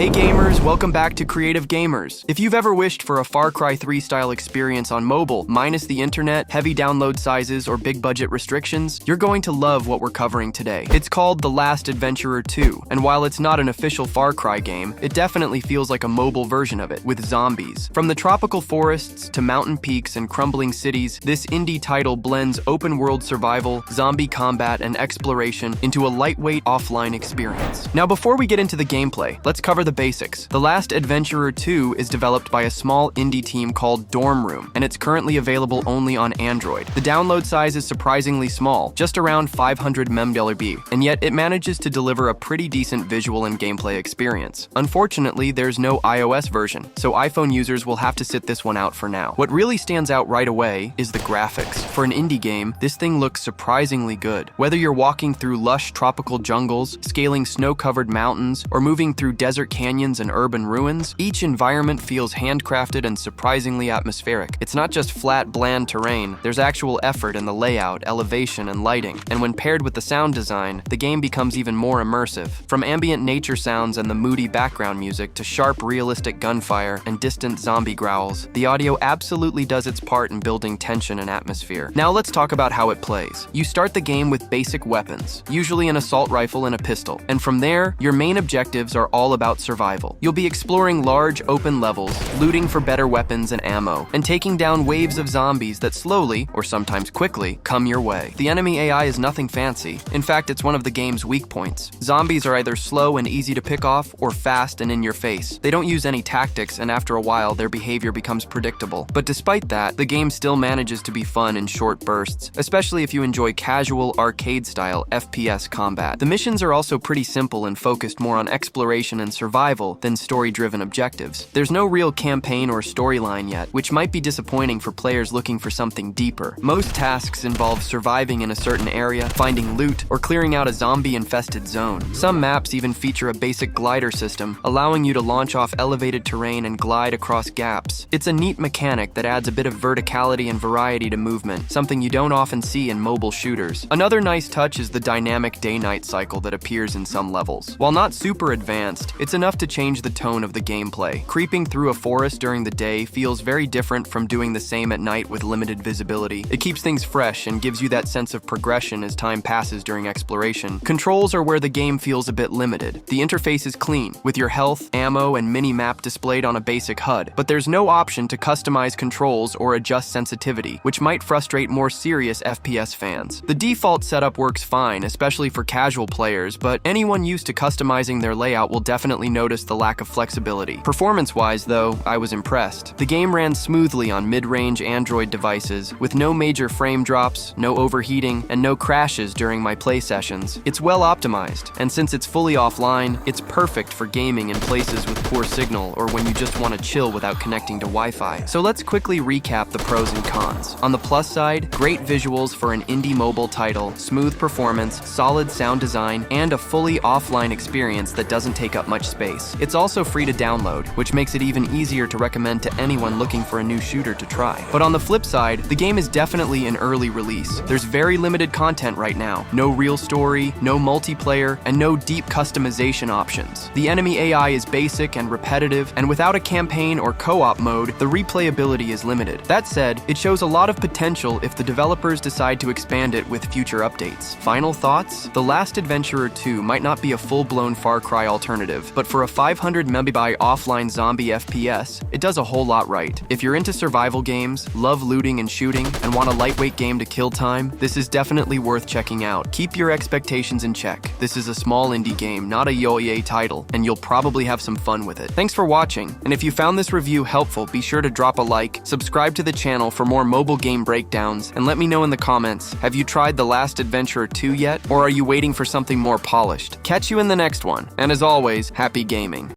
Hey gamers, welcome back to Creative Gamers. If you've ever wished for a Far Cry 3 style experience on mobile, minus the internet, heavy download sizes, or big budget restrictions, you're going to love what we're covering today. It's called The Last Adventurer 2, and while it's not an official Far Cry game, it definitely feels like a mobile version of it, with zombies. From the tropical forests to mountain peaks and crumbling cities, this indie title blends open-world survival, zombie combat, and exploration into a lightweight offline experience. Now before we get into the gameplay, let's cover the basics. The Last Adventurer 2 is developed by a small indie team called Dorm Room, and it's currently available only on Android. The download size is surprisingly small, just around 500 MB, and yet it manages to deliver a pretty decent visual and gameplay experience. Unfortunately, there's no iOS version, so iPhone users will have to sit this one out for now. What really stands out right away is the graphics. For an indie game, this thing looks surprisingly good. Whether you're walking through lush tropical jungles, scaling snow-covered mountains, or moving through desert canyons and urban ruins, each environment feels handcrafted and surprisingly atmospheric. It's not just flat, bland terrain, there's actual effort in the layout, elevation, and lighting. And when paired with the sound design, the game becomes even more immersive. From ambient nature sounds and the moody background music to sharp, realistic gunfire and distant zombie growls, the audio absolutely does its part in building tension and atmosphere. Now let's talk about how it plays. You start the game with basic weapons, usually an assault rifle and a pistol, and from there, your main objectives are all about survival. You'll be exploring large, open levels, looting for better weapons and ammo, and taking down waves of zombies that slowly, or sometimes quickly, come your way. The enemy AI is nothing fancy. In fact, it's one of the game's weak points. Zombies are either slow and easy to pick off, or fast and in your face. They don't use any tactics, and after a while, their behavior becomes predictable. But despite that, the game still manages to be fun in short bursts, especially if you enjoy casual, arcade-style FPS combat. The missions are also pretty simple and focused more on exploration and survival than story-driven objectives. There's no real campaign or storyline yet, which might be disappointing for players looking for something deeper. Most tasks involve surviving in a certain area, finding loot, or clearing out a zombie-infested zone. Some maps even feature a basic glider system, allowing you to launch off elevated terrain and glide across gaps. It's a neat mechanic that adds a bit of verticality and variety to movement, something you don't often see in mobile shooters. Another nice touch is the dynamic day-night cycle that appears in some levels. While not super advanced, it's enough to change the tone of the gameplay. Creeping through a forest during the day feels very different from doing the same at night with limited visibility. It keeps things fresh and gives you that sense of progression as time passes during exploration. Controls are where the game feels a bit limited. The interface is clean, with your health, ammo, and mini-map displayed on a basic HUD, but there's no option to customize controls or adjust sensitivity, which might frustrate more serious FPS fans. The default setup works fine, especially for casual players, but anyone used to customizing their layout will definitely notice the lack of flexibility. Performance-wise, though, I was impressed. The game ran smoothly on mid-range Android devices, with no major frame drops, no overheating, and no crashes during my play sessions. It's well optimized, and since it's fully offline, it's perfect for gaming in places with poor signal or when you just want to chill without connecting to Wi-Fi. So let's quickly recap the pros and cons. On the plus side, great visuals for an indie mobile title, smooth performance, solid sound design, and a fully offline experience that doesn't take up much space. It's also free to download, which makes it even easier to recommend to anyone looking for a new shooter to try. But on the flip side, the game is definitely an early release. There's very limited content right now. No real story, no multiplayer, and no deep customization options. The enemy AI is basic and repetitive, and without a campaign or co-op mode, the replayability is limited. That said, it shows a lot of potential if the developers decide to expand it with future updates. Final thoughts? The Last Adventurer 2 might not be a full-blown Far Cry alternative, but for a 500 MB offline zombie FPS, it does a whole lot right. If you're into survival games, love looting and shooting, and want a lightweight game to kill time, this is definitely worth checking out. Keep your expectations in check. This is a small indie game, not a yo-yay title, and you'll probably have some fun with it. Thanks for watching, and if you found this review helpful, be sure to drop a like, subscribe to the channel for more mobile game breakdowns, and let me know in the comments, have you tried The Last Adventurer 2 yet, or are you waiting for something more polished? Catch you in the next one, and as always, happy gaming.